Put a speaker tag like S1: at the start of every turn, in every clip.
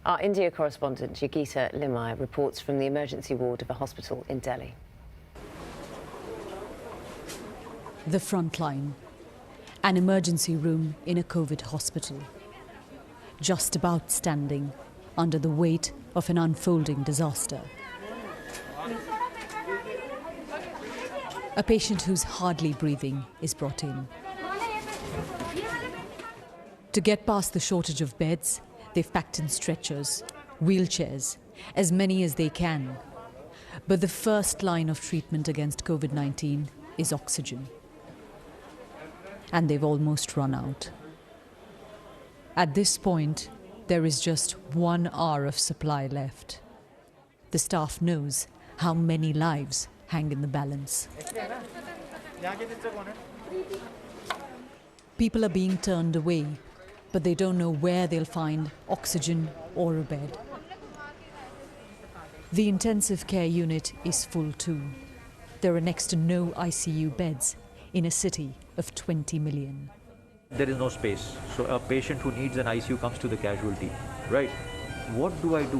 S1: Our India correspondent Yogita Limai reports from the emergency ward of a hospital in Delhi.
S2: The front line, an emergency room in a COVID hospital, just about standing under the weight of an unfolding disaster. A patient who's hardly breathing is brought in. To get past the shortage of beds, they've packed in stretchers, wheelchairs, as many as they can. But the first line of treatment against COVID-19 is oxygen. And they've almost run out. At this point, there is just 1 hour of supply left. The staff knows how many lives hang in the balance. People are being turned away, but they don't know where they'll find oxygen or a bed. The intensive care unit is full too. There are next to no ICU beds in a city of 20 million.
S3: There is no space. So a patient who needs an ICU comes to the casualty, right? What do I do?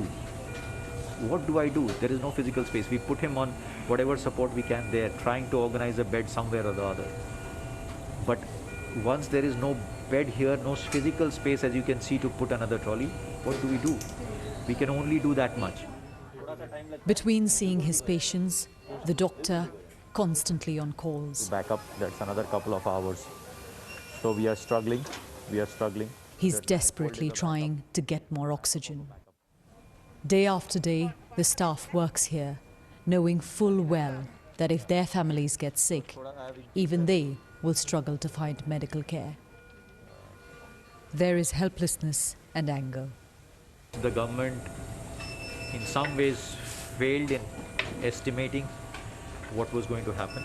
S3: What do I do? There is no physical space. We put him on whatever support we can there, trying to organize a bed somewhere or the other. But once there is no bed here, no physical space, as you can see, to put another trolley, what do? We can only do that much.
S2: Between seeing his patients, the doctor constantly on calls.
S3: Back up, that's another couple of hours. So we are struggling.
S2: He's desperately trying to get more oxygen. Day after day, the staff works here, knowing full well that if their families get sick, even they will struggle to find medical care. There is helplessness and anger.
S3: The government, in some ways, failed in estimating what was going to happen,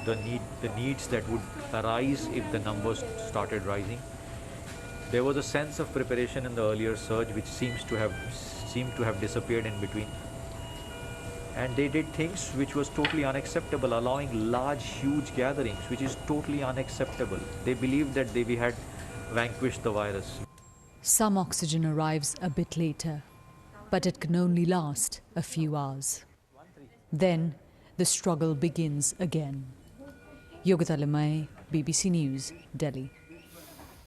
S3: the needs that would arise if the numbers started rising. There was a sense of preparation in the earlier surge which seemed to have disappeared in between. And they did things which was totally unacceptable, allowing large, huge gatherings, which is totally unacceptable. They believed that we had vanquished the virus.
S2: Some oxygen arrives a bit later, but it can only last a few hours. Then the struggle begins again. Yogita Limai, BBC News, Delhi.